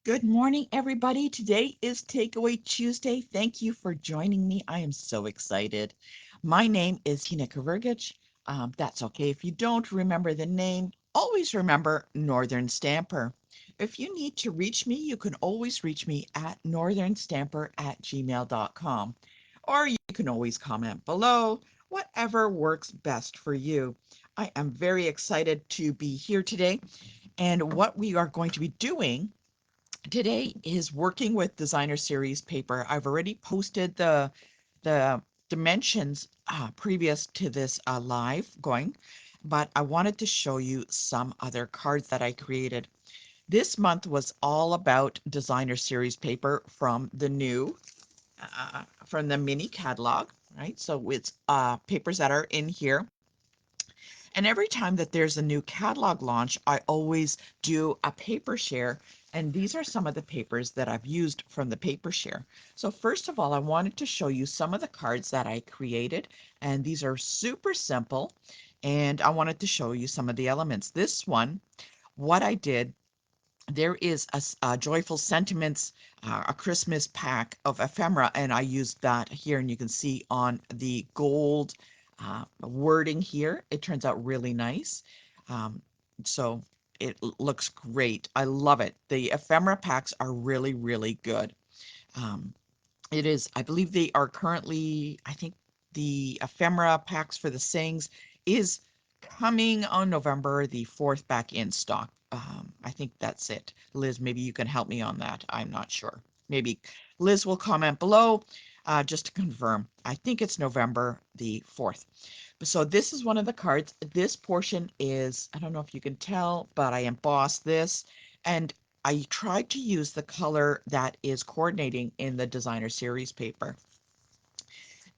Good morning, everybody. Today is Takeaway Tuesday. Thank you for joining me. I am so excited. My name is Tina Kavergich. That's okay. If you don't remember the name, always remember Northern Stamper. If you need to reach me, you can always reach me at northernstamper@gmail.com. Or you can always comment below, whatever works best for you. I am very excited to be here today. And what we are going to be doing today is working with designer series paper. I've already posted the dimensions previous to this live going, but I wanted to show you some other cards that I created. This month was all about designer series paper from the mini catalog, right? So it's papers that are in here. And every time that there's a new catalog launch, I always do a paper share. And these are some of the papers that I've used from the paper share. So first of all, I wanted to show you some of the cards that I created. And these are super simple. And I wanted to show you some of the elements. This one, what I did, there is a Joyful Sentiments, a Christmas pack of ephemera, and I used that here, and you can see on the gold wording here. It turns out really nice. Um, so it looks great. I love it. The ephemera packs are really, really good. Um, it is, I believe they are currently, I think the ephemera packs for the sayings is coming on November the 4th back in stock. I think that's it. Liz, maybe you can help me on that. I'm not sure. Maybe Liz will comment below just to confirm. I think it's November the 4th. So this is one of the cards. This portion is, I don't know if you can tell, but I embossed this and I tried to use the color that is coordinating in the designer series paper.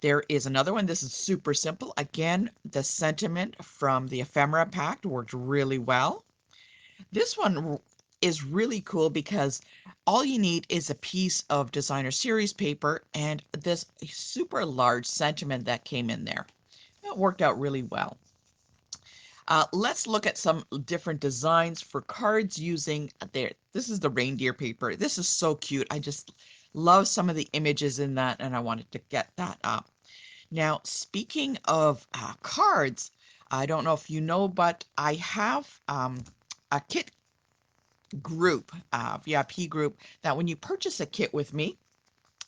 There is another one. This is super simple. Again, the sentiment from the ephemera pack worked really well. This one is really cool because all you need is a piece of designer series paper and this super large sentiment that came in there. It worked out really well. Let's look at some different designs for cards using there. This is the reindeer paper. This is so cute. I just love some of the images in that, and I wanted to get that up. Now, speaking of cards, I don't know if you know, but I have a kit group, VIP group, that when you purchase a kit with me,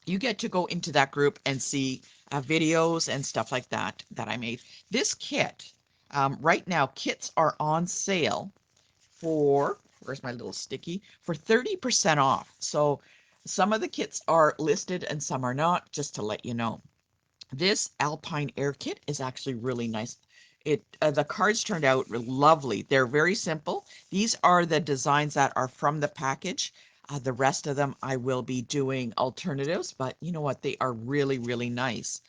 you get to go into that group and see videos and stuff like that that I made. This kit, right now, kits are on sale for, where's my little sticky, for 30% off. So some of the kits are listed and some are not, just to let you know. This Alpine Air kit is actually really nice. The cards turned out lovely. They're very simple. These are the designs that are from the package. The rest of them I will be doing alternatives, but you know what? They are really, really nice.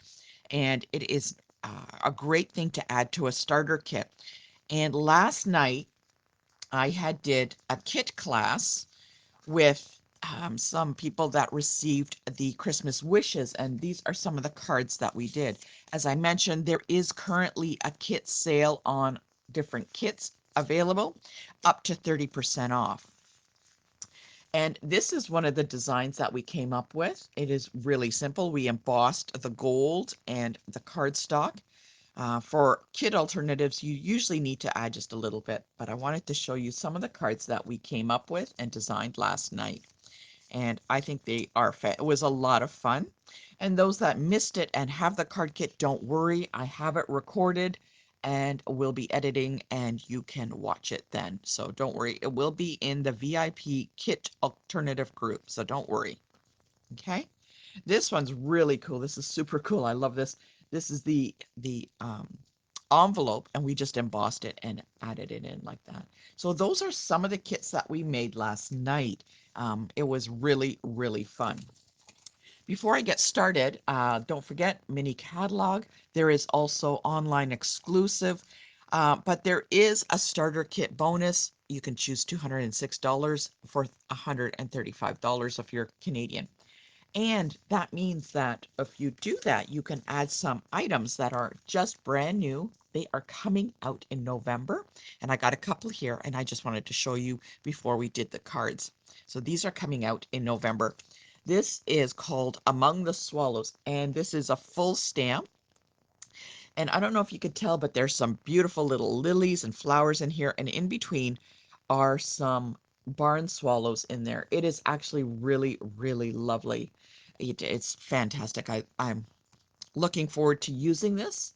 And it is a great thing to add to a starter kit. And last night I had did a kit class with some people that received the Christmas wishes, and these are some of the cards that we did. As I mentioned, there is currently a kit sale on different kits available, up to 30% off. And this is one of the designs that we came up with. It is really simple. We embossed the gold and the cardstock. For kit alternatives, you usually need to add just a little bit, but I wanted to show you some of the cards that we came up with and designed last night. And I think they are it was a lot of fun. And those that missed it and have the card kit, don't worry, I have it recorded and we'll be editing and you can watch it then. So don't worry, it will be in the VIP kit alternative group. So don't worry. Okay. This one's really cool. This is super cool. I love this. This is the envelope, and we just embossed it and added it in like that. So those are some of the kits that we made last night. It was really, really fun. Before I get started, don't forget mini catalog. There is also online exclusive, but there is a starter kit bonus. You can choose $206 for $135 if you're Canadian. And that means that if you do that, you can add some items that are just brand new. They are coming out in November. And I got a couple here and I just wanted to show you before we did the cards. So these are coming out in November. This is called Among the Swallows, and this is a full stamp. And I don't know if you could tell, but there's some beautiful little lilies and flowers in here, and in between are some barn swallows in there. It is actually really, really lovely. It's fantastic. I'm looking forward to using this.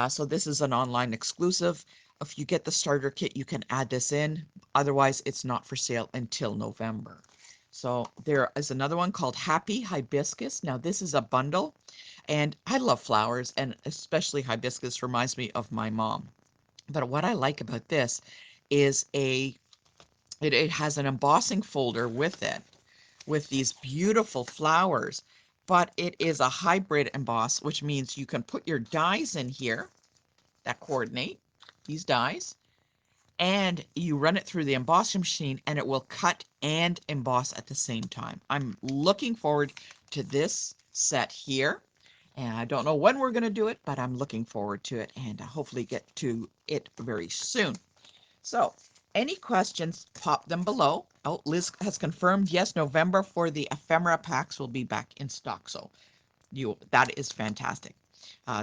So this is an online exclusive. If you get the starter kit, you can add this in. Otherwise, it's not for sale until November. So there is another one called Happy Hibiscus. Now this is a bundle, and I love flowers, and especially hibiscus reminds me of my mom. But what I like about this is it has an embossing folder with it, with these beautiful flowers, but it is a hybrid emboss, which means you can put your dies in here that coordinate these dies, and you run it through the embossing machine and it will cut and emboss at the same time. I'm looking forward to this set here, and I don't know when we're going to do it, but I'm looking forward to it, and hopefully get to it very soon. So any questions, pop them below. Oh, Liz has confirmed, yes, November for the ephemera packs will be back in stock. So that is fantastic.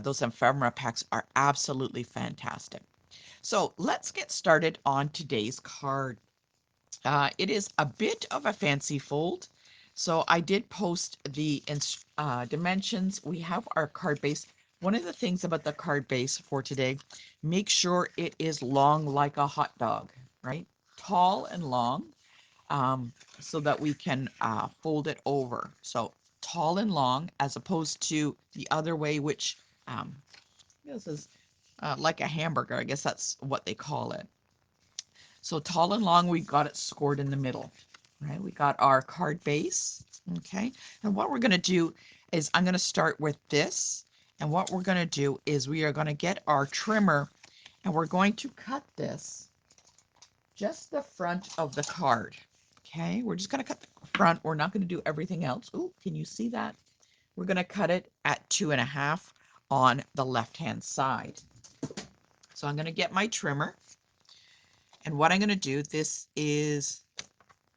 Those ephemera packs are absolutely fantastic. So let's get started on today's card. It is a bit of a fancy fold. So I did post the dimensions. We have our card base. One of the things about the card base for today, make sure it is long like a hot dog, right? Tall and long, so that we can fold it over. So tall and long, as opposed to the other way, which this is like a hamburger. I guess that's what they call it. So tall and long, we've got it scored in the middle, right? We got our card base, okay? And what we're going to do is I'm going to start with this. And what we're going to do is we are going to get our trimmer, and we're going to cut this just the front of the card, okay? We're just going to cut the front. We're not going to do everything else. Oh, can you see that? We're going to cut it at 2.5 on the left-hand side. So I'm going to get my trimmer. And what I'm going to do, this is,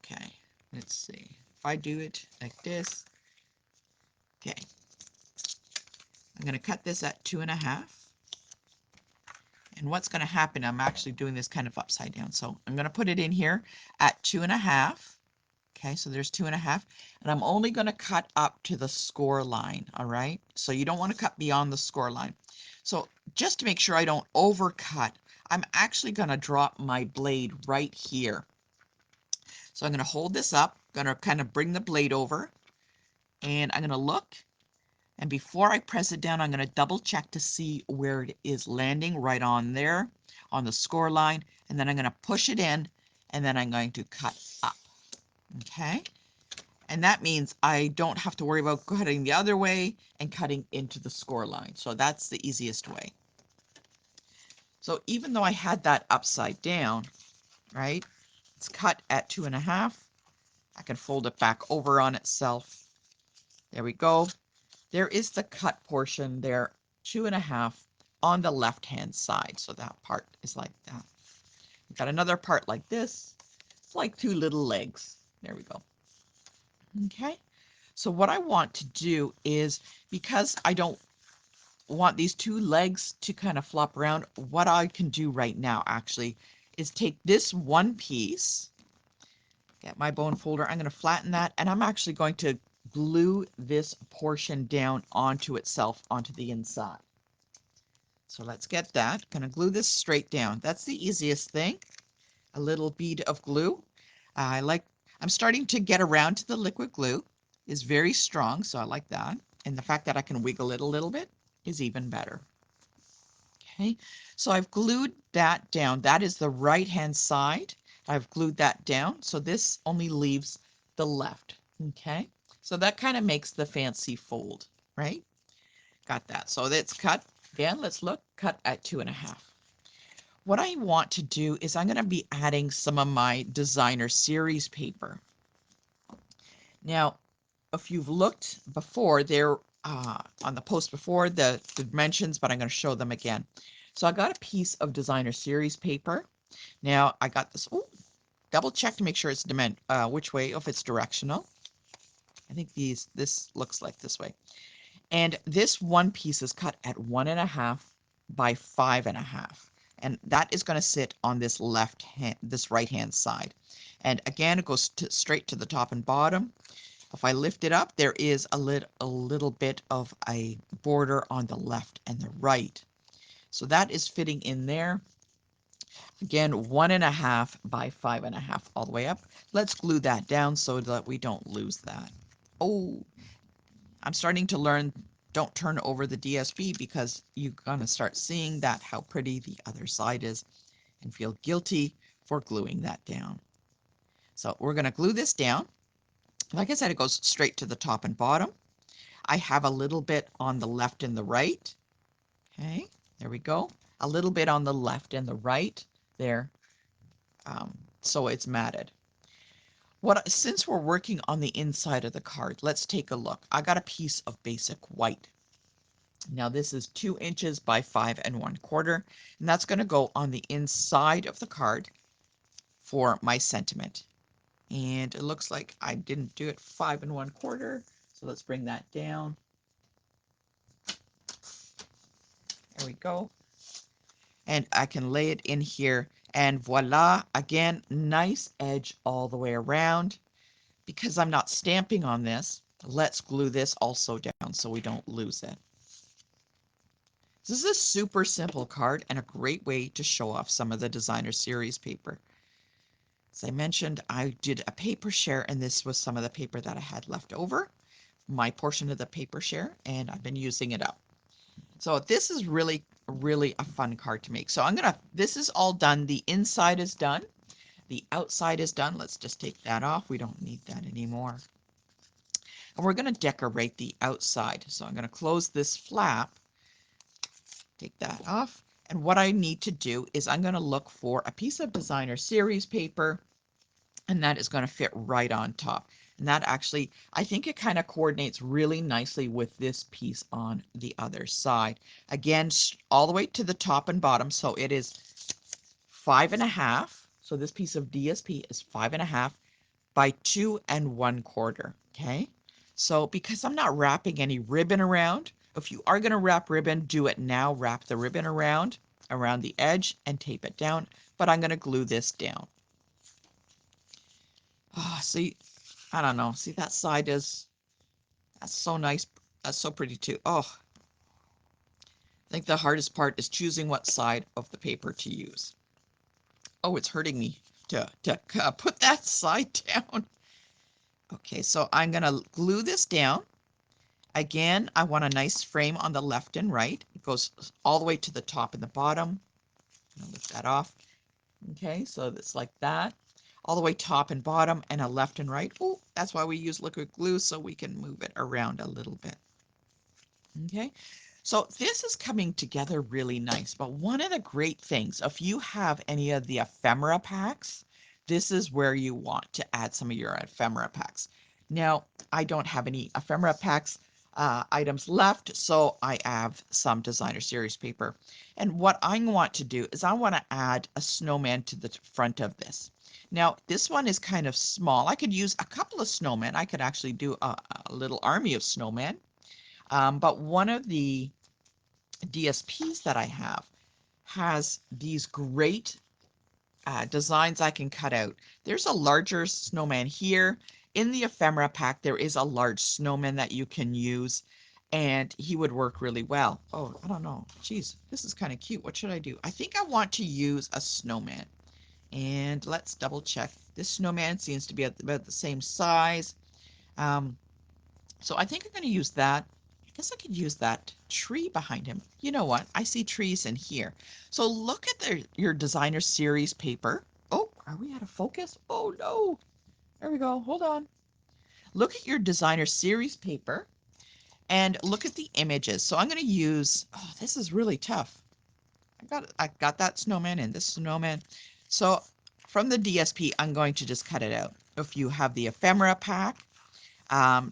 okay, let's see. If I do it like this, okay, I'm going to cut this at 2.5. And what's going to happen, I'm actually doing this kind of upside down. So I'm going to put it in here at 2.5. Okay, so there's 2.5. And I'm only going to cut up to the score line, all right? So you don't want to cut beyond the score line. So just to make sure I don't overcut, I'm actually going to drop my blade right here. So I'm going to hold this up, going to kind of bring the blade over, and I'm going to look. And before I press it down, I'm going to double check to see where it is landing, right on there on the score line. And then I'm going to push it in, and then I'm going to cut up. Okay. And that means I don't have to worry about cutting the other way and cutting into the score line. So that's the easiest way. So even though I had that upside down, right, it's cut at 2.5. I can fold it back over on itself. There we go. There is the cut portion there, 2.5 on the left-hand side. So that part is like that. We've got another part like this. It's like two little legs. There we go. Okay. So what I want to do is, because I don't want these two legs to kind of flop around, what I can do right now actually is take this one piece, get my bone folder, I'm going to flatten that, and I'm actually going to glue this portion down onto itself, onto the inside. So let's get that. Going to glue this straight down. That's the easiest thing. A little bead of glue. I'm starting to get around to the liquid glue. Is very strong, so I like that. And the fact that I can wiggle it a little bit is even better. Okay, so I've glued that down. That is the right-hand side. I've glued that down, so this only leaves the left. Okay, so that kind of makes the fancy fold, right? Got that. So that's cut. Again, let's look. Cut at 2.5. What I want to do is I'm going to be adding some of my designer series paper. Now, if you've looked before, they're on the post before, the dimensions, but I'm going to show them again. So I got a piece of designer series paper. Now I got this. Oh, double check to make sure it's which way, if it's directional. I think this looks like this way. And this one piece is cut at 1.5 by 5.5. And that is going to sit on this this right hand side. And again, it goes straight to the top and bottom. If I lift it up, there is a little bit of a border on the left and the right. So that is fitting in there. Again, 1.5 by 5.5 all the way up. Let's glue that down so that we don't lose that. Oh, I'm starting to learn, don't turn over the DSP, because you're going to start seeing that how pretty the other side is and feel guilty for gluing that down. So we're going to glue this down. Like I said, it goes straight to the top and bottom. I have a little bit on the left and the right. Okay, there we go. A little bit on the left and the right there. So it's matted. Since we're working on the inside of the card, let's take a look. I got a piece of basic white. Now this is 2 inches by 5 1/4, and that's going to go on the inside of the card for my sentiment. And it looks like I didn't do it 5 1/4, so let's bring that down. There we go. And I can lay it in here, and voila, again, nice edge all the way around. Because I'm not stamping on this, let's glue this also down so we don't lose it. This is a super simple card and a great way to show off some of the designer series paper. As I mentioned, I did a paper share, and this was some of the paper that I had left over, my portion of the paper share, and I've been using it up. So this is really, really a fun card to make. So this is all done. The inside is done. The outside is done. Let's just take that off. We don't need that anymore. And we're going to decorate the outside. So I'm going to close this flap, take that off. And what I need to do is I'm going to look for a piece of designer series paper, and that is going to fit right on top. And that actually, I think it kind of coordinates really nicely with this piece on the other side. Again, all the way to the top and bottom. So it is 5.5. So this piece of DSP is 5.5 by 2 1/4. Okay. So because I'm not wrapping any ribbon around, if you are going to wrap ribbon, do it now. Wrap the ribbon around the edge and tape it down. But I'm going to glue this down. Oh, see, I don't know. See, that's so nice. That's so pretty too. Oh, I think the hardest part is choosing what side of the paper to use. Oh, it's hurting me to put that side down. Okay, so I'm going to glue this down. Again, I want a nice frame on the left and right. It goes all the way to the top and the bottom. I'll lift that off. Okay, so it's like that. All the way top and bottom, and a left and right. Oh, that's why we use liquid glue, so we can move it around a little bit. Okay, so this is coming together really nice. But one of the great things, if you have any of the ephemera packs, this is where you want to add some of your ephemera packs. Now, I don't have any ephemera packs items left, so I have some designer series paper. And what I want to do is I want to add a snowman to the front of this. Now, this one is kind of small. I could use a couple of snowmen. I could actually do a little army of snowmen. But one of the DSPs that I have has these great designs I can cut out. There's a larger snowman here. In the ephemera pack, there is a large snowman that you can use, and he would work really well. Oh, I don't know. Geez, this is kind of cute. What should I do? I think I want to use a snowman. And let's double check. This snowman seems to be about the same size. So I think I'm going to use that. I guess I could use that tree behind him. You know what? I see trees in here. So look at your designer series paper. Oh, are we out of focus? Oh no. There we go. Hold on. Look at your designer series paper and look at the images. So I'm going to use, oh, this is really tough. I got that snowman and this snowman. So from the DSP, I'm going to just cut it out. If you have the ephemera pack,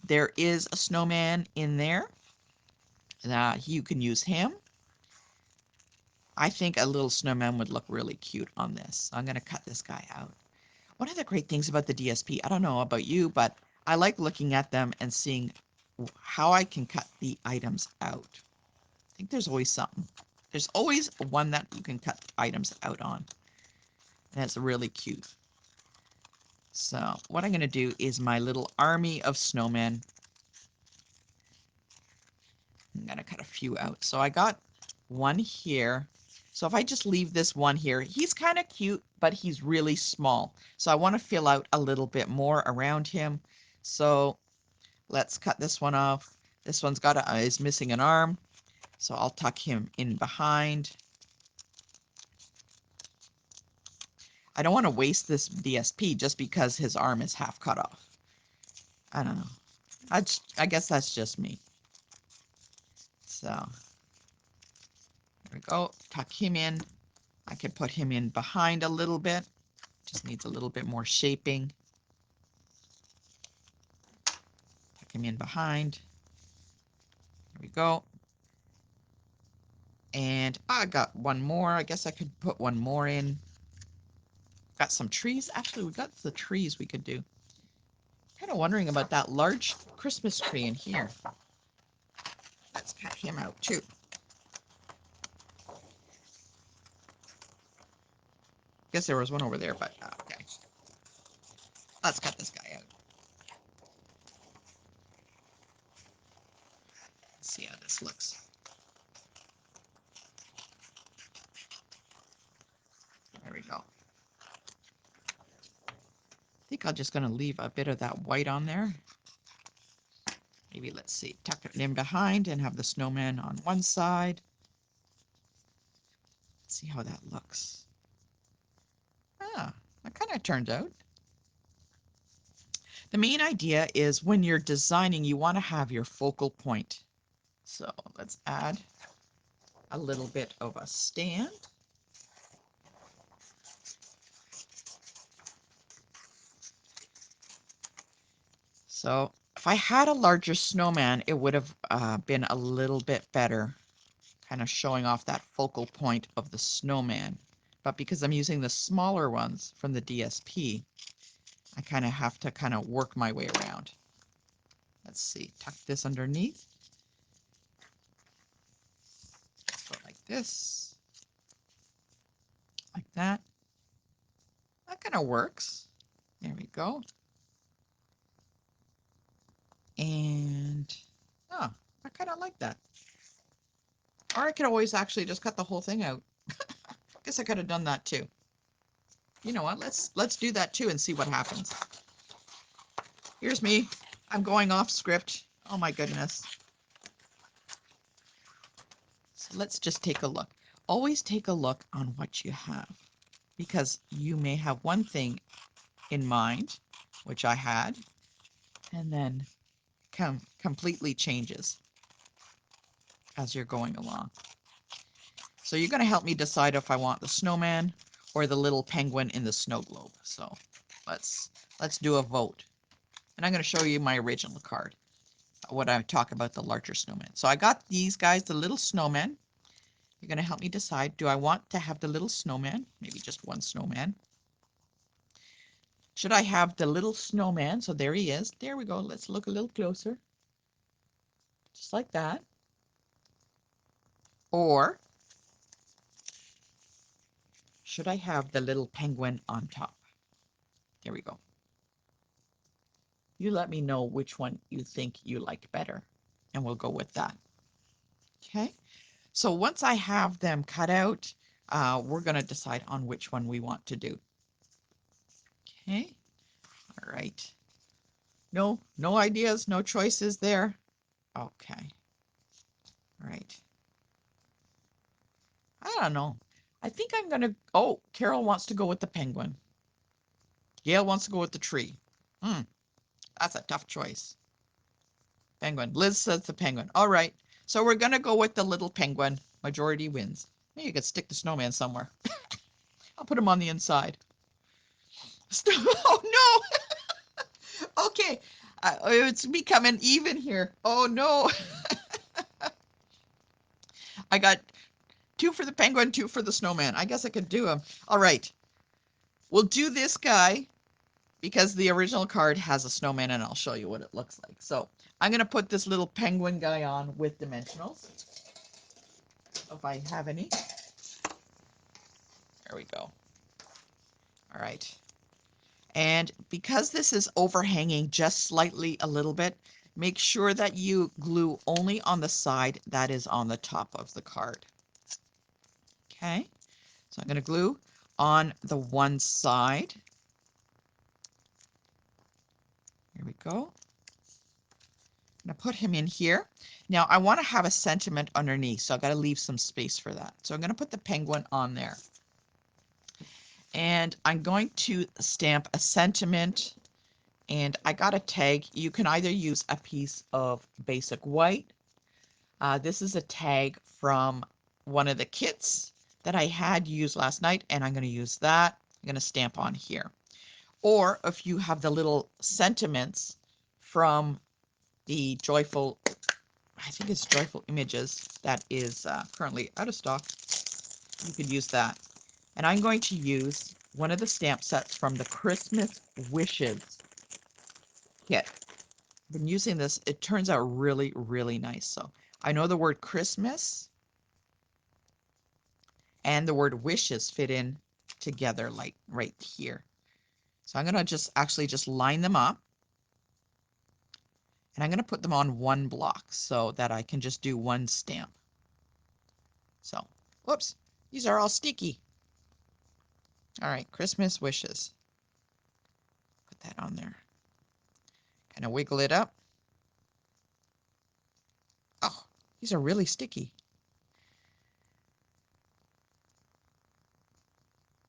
there is a snowman in there. You can use him. I think a little snowman would look really cute on this. So I'm going to cut this guy out. One of the great things about the DSP, I don't know about you, but I like looking at them and seeing how I can cut the items out. I think there's always something. There's always one that you can cut items out on. And it's really cute. So what I'm going to do is my little army of snowmen. I'm going to cut a few out. So I got one here. So if I just leave this one here, he's kind of cute, but he's really small. So I want to fill out a little bit more around him. So let's cut this one off. This one's got is missing an arm. So I'll tuck him in behind. I don't want to waste this DSP just because his arm is half cut off. I don't know. I guess that's just me. So there we go. Tuck him in. I could put him in behind a little bit. Just needs a little bit more shaping. Tuck him in behind. There we go. And I got one more. I guess I could put one more in. Got some trees. Actually, we got the trees we could do. Kind of wondering about that large Christmas tree in here. Let's cut him out too. Guess there was one over there, but okay. Let's cut this guy out. Let's see how this looks. There we go. I think I'm just going to leave a bit of that white on there. Maybe, let's see, tuck it in behind and have the snowman on one side. Let's see how that looks. Ah, that kind of turned out. The main idea is when you're designing, you want to have your focal point. So let's add a little bit of a stand. So if I had a larger snowman, it would have been a little bit better, kind of showing off that focal point of the snowman. But because I'm using the smaller ones from the DSP, I kind of have to kind of work my way around. Let's see, tuck this underneath. Go like this, like that. That kind of works. There we go. And, oh, I kind of like that. Or I could always actually just cut the whole thing out. Guess I could have done that too. You know what? Let's do that too and see what happens. Here's me. I'm going off script. Oh my goodness. So let's just take a look. Always take a look on what you have, because you may have one thing in mind, which I had, and then completely changes as you're going along. So you're going to help me decide if I want the snowman or the little penguin in the snow globe. So let's do a vote. And I'm going to show you my original card when I talk about the larger snowman. So I got these guys, the little snowmen. You're going to help me decide, do I want to have the little snowman? Maybe just one snowman. Should I have the little snowman? So there he is. There we go. Let's look a little closer. Just like that. Or should I have the little penguin on top? There we go. You let me know which one you think you like better, and we'll go with that. Okay. So once I have them cut out, we're going to decide on which one we want to do. Okay. All right. No ideas, no choices there. Okay. All right. I don't know. I think I'm going to, oh, Carol wants to go with the penguin. Gail wants to go with the tree. That's a tough choice. Penguin. Liz says the penguin. All right. So we're going to go with the little penguin. Majority wins. Maybe you could stick the snowman somewhere. I'll put him on the inside. Oh, no. Okay. It's becoming even here. Oh, no. I got 2 for the penguin, 2 for the snowman. I guess I could do them. All right. We'll do this guy. because the original card has a snowman, and I'll show you what it looks like. So I'm going to put this little penguin guy on with dimensionals, if I have any. There we go. All right. And because this is overhanging just slightly a little bit, make sure that you glue only on the side that is on the top of the card. Okay, so I'm going to glue on the one side. Here we go. I'm going to put him in here. Now I want to have a sentiment underneath, so I've got to leave some space for that. So I'm going to put the penguin on there. And I'm going to stamp a sentiment, and I got a tag. You can either use a piece of basic white. This is a tag from one of the kits that I had used last night, and I'm going to use that. I'm going to stamp on here. Or if you have the little sentiments from the Joyful, I think it's Joyful Images, that is currently out of stock, you could use that. And I'm going to use one of the stamp sets from the Christmas Wishes kit. I've been using this. It turns out really, really nice. So I know the word Christmas and the word wishes fit in together, like right here. So I'm going to just line them up. And I'm going to put them on one block so that I can just do one stamp. So, whoops, these are all sticky. All right, Christmas wishes. Put that on there. Kind of wiggle it up. Oh, these are really sticky.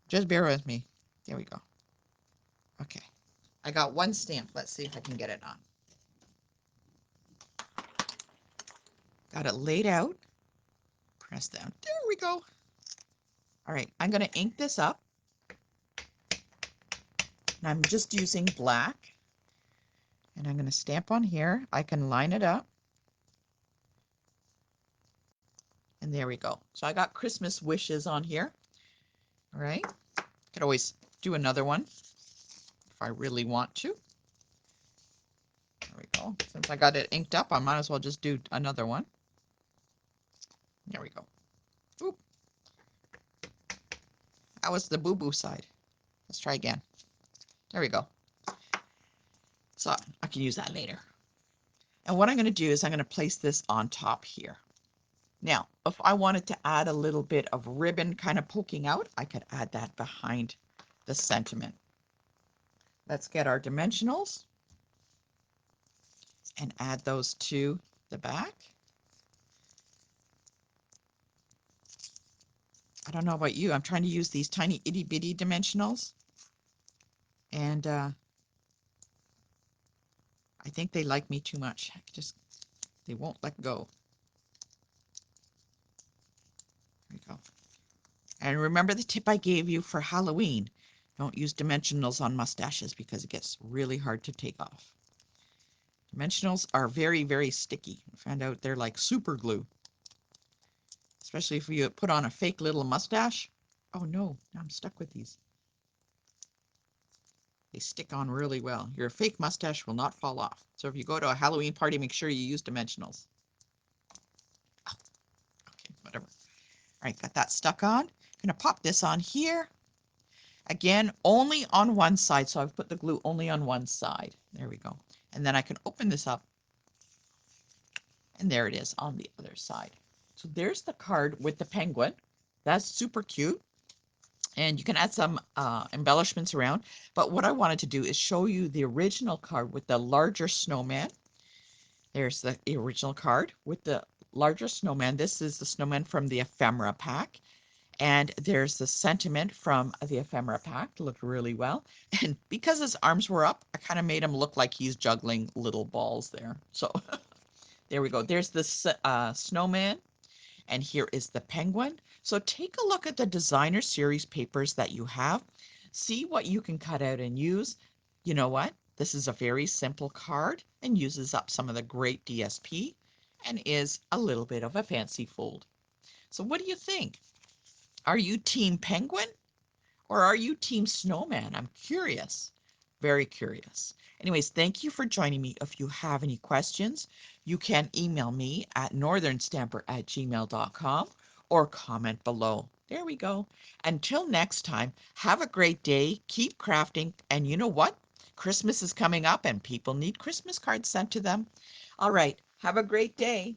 Just bear with me. There we go. Okay, I got one stamp. Let's see if I can get it on. Got it laid out. Press down. There we go. All right, I'm going to ink this up. And I'm just using black. And I'm going to stamp on here. I can line it up. And there we go. So I got Christmas wishes on here. All right. Could always do another one if I really want to. There we go. Since I got it inked up, I might as well just do another one. There we go. Oop. That was the boo-boo side. Let's try again. There we go. So I can use that later. And what I'm going to do is I'm going to place this on top here. Now, if I wanted to add a little bit of ribbon kind of poking out, I could add that behind the sentiment. Let's get our dimensionals and add those to the back. I don't know about you. I'm trying to use these tiny itty bitty dimensionals. And I think they like me too much. They won't let go. There we go. And remember the tip I gave you for Halloween. Don't use dimensionals on mustaches because it gets really hard to take off. Dimensionals are very, very sticky. I found out they're like super glue. Especially if you put on a fake little mustache. Oh no, I'm stuck with these. They stick on really well. Your fake mustache will not fall off. So if you go to a Halloween party, make sure you use dimensionals. Oh, okay, whatever. All right, got that stuck on. I'm going to pop this on here. Again, only on one side. So I've put the glue only on one side. There we go. And then I can open this up. And there it is on the other side. So there's the card with the penguin. That's super cute. And you can add some embellishments around. But what I wanted to do is show you the original card with the larger snowman. There's the original card with the larger snowman. This is the snowman from the ephemera pack. And there's the sentiment from the ephemera pack. Looked really well. And because his arms were up, I kind of made him look like he's juggling little balls there. So there we go. There's the snowman. And here is the penguin. So take a look at the designer series papers that you have. See what you can cut out and use. You know what? This is a very simple card and uses up some of the great DSP and is a little bit of a fancy fold. So what do you think? Are you team penguin or are you team snowman? I'm curious. Very curious. Anyways, thank you for joining me. If you have any questions, you can email me at northernstamper@gmail.com or comment below. There we go. Until next time, have a great day. Keep crafting. And you know what? Christmas is coming up and people need Christmas cards sent to them. All right. Have a great day.